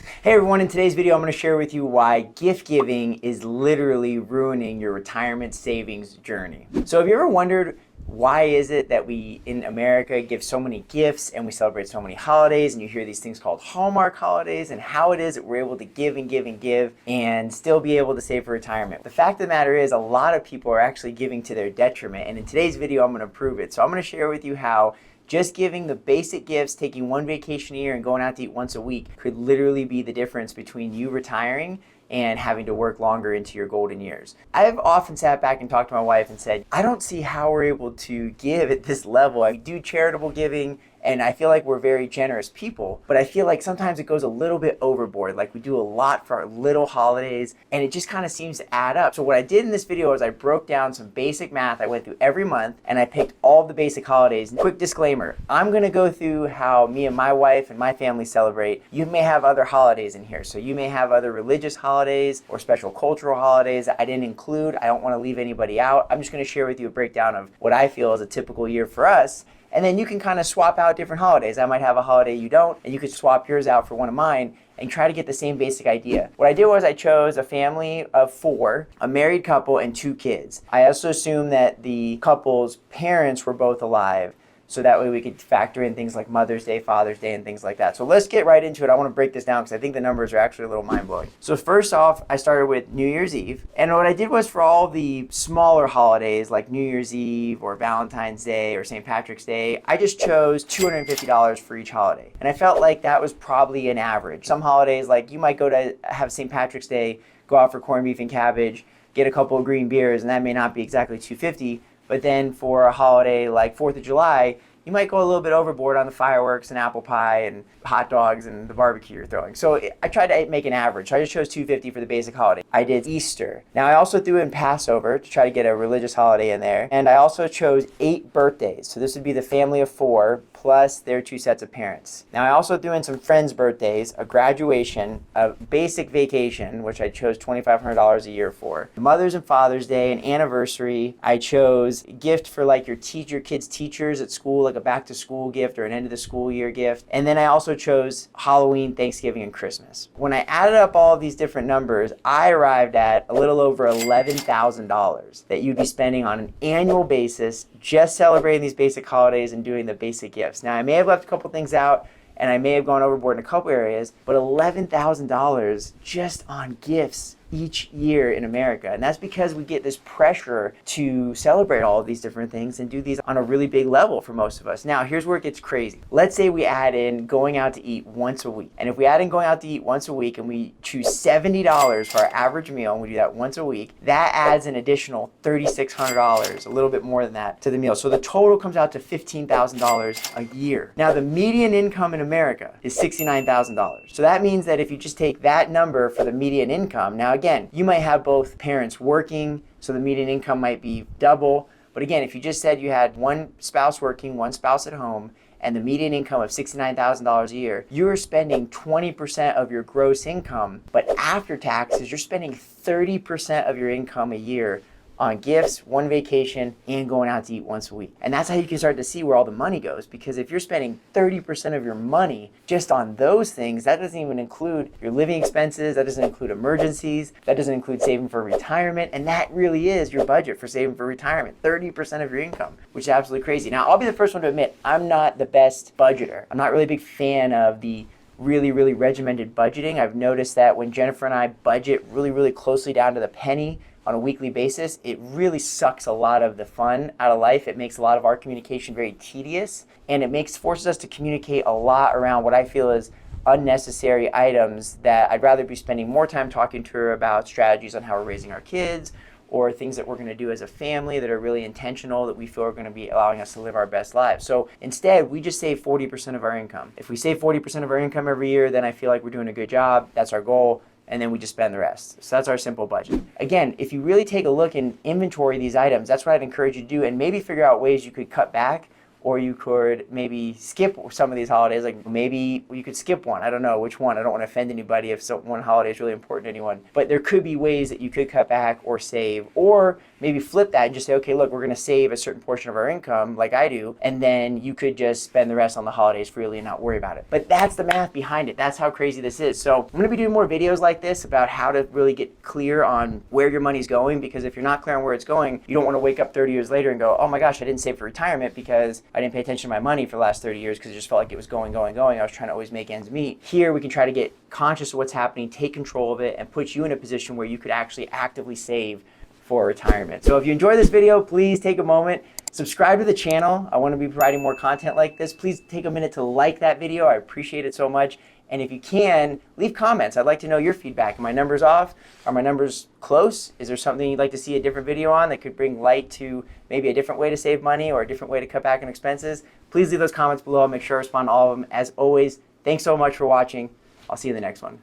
Hey everyone, in today's video I'm going to share with you why gift giving is literally ruining your retirement savings journey. So have you ever wondered why is it that we in America give so many gifts and we celebrate so many holidays, and you hear these things called Hallmark holidays, and how it is that we're able to give and give and give and still be able to save for retirement? The fact of the matter is a lot of people are actually giving to their detriment, and in today's video I'm going to prove it. So I'm going to share with you how just giving the basic gifts, taking one vacation a year and going out to eat once a week could literally be the difference between you retiring and having to work longer into your golden years. I've often sat back and talked to my wife and said, I don't see how we're able to give at this level. I do charitable giving and I feel like we're very generous people, but I feel like sometimes it goes a little bit overboard. Like we do a lot for our little holidays and it just kind of seems to add up. So what I did in this video is I broke down some basic math I went through every month and I picked all the basic holidays. Quick disclaimer, I'm gonna go through how me and my wife and my family celebrate. You may have other holidays in here. So you may have other religious holidays or special cultural holidays that I didn't include. I don't wanna leave anybody out. I'm just gonna share with you a breakdown of what I feel is a typical year for us. And then you can kind of swap out different holidays. I might have a holiday you don't, and you could swap yours out for one of mine and try to get the same basic idea. What I did was I chose a family of 4, a married couple and 2 kids. I also assumed that the couple's parents were both alive, so that way we could factor in things like Mother's Day, Father's Day, and things like that. So let's get right into it. I want to break this down because I think the numbers are actually a little mind-blowing. So first off, I started with New Year's Eve. And what I did was for all the smaller holidays like New Year's Eve or Valentine's Day or St. Patrick's Day, I just chose $250 for each holiday. And I felt like that was probably an average. Some holidays, like you might go to have St. Patrick's Day, go out for corned beef and cabbage, get a couple of green beers, and that may not be exactly $250. But then for a holiday like 4th of July, you might go a little bit overboard on the fireworks and apple pie and hot dogs and the barbecue you're throwing. So I tried to make an average. So I just chose $250 for the basic holiday. I did Easter. Now I also threw in Passover to try to get a religious holiday in there. And I also chose 8 birthdays. So this would be the family of 4 plus their 2 sets of parents. Now I also threw in some friends' birthdays, a graduation, a basic vacation, which I chose $2,500 a year for. Mother's and Father's Day, an anniversary. I chose a gift for like your kids' teachers at school, like a back to school gift or an end of the school year gift. And then I also chose Halloween, Thanksgiving, and Christmas. When I added up all of these different numbers, I arrived at a little over $11,000 that you'd be spending on an annual basis just celebrating these basic holidays and doing the basic gifts. Now I may have left a couple things out and I may have gone overboard in a couple areas, but $11,000 just on gifts each year in America. And that's because we get this pressure to celebrate all of these different things and do these on a really big level for most of us. Now, here's where it gets crazy. Let's say we add in going out to eat once a week. And if we add in going out to eat once a week and we choose $70 for our average meal and we do that once a week, that adds an additional $3,600, a little bit more than that, to the meal. So the total comes out to $15,000 a year. Now, the median income in America is $69,000. So that means that if you just take that number for the median income, now again, you might have both parents working, so the median income might be double. But again, if you just said you had one spouse working, one spouse at home, and the median income of $69,000 a year, you're spending 20% of your gross income, but after taxes, you're spending 30% of your income a year on gifts, one vacation, and going out to eat once a week. And that's how you can start to see where all the money goes, because if you're spending 30% of your money just on those things, that doesn't even include your living expenses, that doesn't include emergencies, that doesn't include saving for retirement, and that really is your budget for saving for retirement, 30% of your income, which is absolutely crazy. Now, I'll be the first one to admit, I'm not the best budgeter. I'm not really a big fan of the really regimented budgeting. I've noticed that when Jennifer and I budget really closely down to the penny, on a weekly basis, it really sucks a lot of the fun out of life. It makes a lot of our communication very tedious, and it forces us to communicate a lot around what I feel is unnecessary items that I'd rather be spending more time talking to her about strategies on how we're raising our kids or things that we're going to do as a family that are really intentional that we feel are going to be allowing us to live our best lives. So instead, we just save 40% of our income. If we save 40% of our income every year, then I feel like we're doing a good job. That's our goal. And then we just spend the rest. So that's our simple budget. Again, if you really take a look and inventory these items, that's what I'd encourage you to do, and maybe figure out ways you could cut back or you could maybe skip some of these holidays. Like maybe you could skip one. I don't know which one. I don't want to offend anybody if one holiday is really important to anyone. But there could be ways that you could cut back or save, or maybe flip that and just say, okay, look, we're going to save a certain portion of our income like I do, and then you could just spend the rest on the holidays freely and not worry about it. But that's the math behind it. That's how crazy this is. So I'm going to be doing more videos like this about how to really get clear on where your money's going, because if you're not clear on where it's going, you don't want to wake up 30 years later and go, oh my gosh, I didn't save for retirement because I didn't pay attention to my money for the last 30 years because it just felt like it was going. I was trying to always make ends meet. Here we can try to get conscious of what's happening, take control of it, and put you in a position where you could actually actively save for retirement. So if you enjoy this video, please take a moment, subscribe to the channel. I want to be providing more content like this. Please take a minute to like that video. I appreciate it so much. And if you can, leave comments. I'd like to know your feedback. Are my numbers off? Are my numbers close? Is there something you'd like to see a different video on that could bring light to maybe a different way to save money or a different way to cut back on expenses? Please leave those comments below. I'll make sure I respond to all of them. As always, thanks so much for watching. I'll see you in the next one.